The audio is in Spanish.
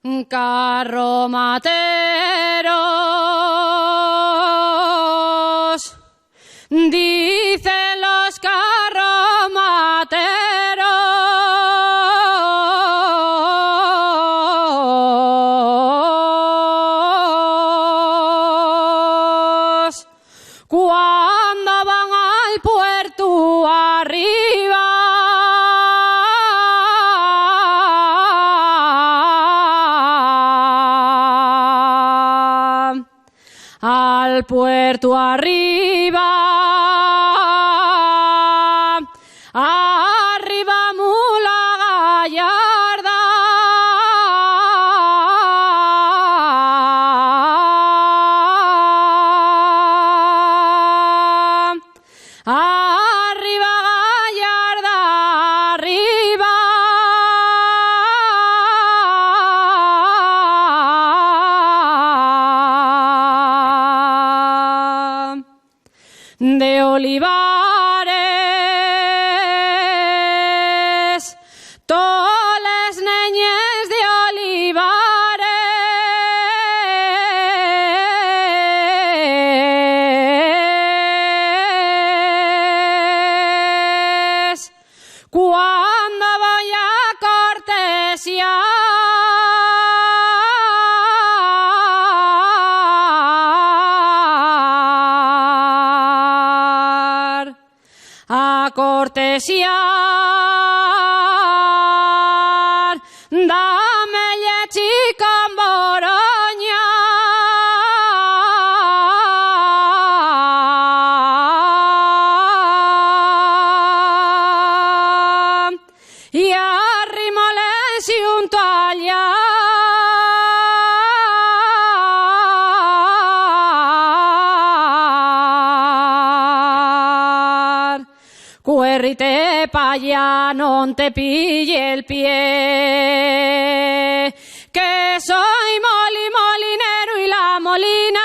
Carromateros, dicen los carromateros, cuando van al puerto arriba, al puerto arriba, arriba mula gallarda, arriba gallarda, arriba. De olivares, toles neñes de olivares, cuando voy a cortesiar, a cortesiar, dame leche con boroña, y arrimoles y un toallar. Cuérrite pa' allá, no te pille el pie, que soy molinero y la molina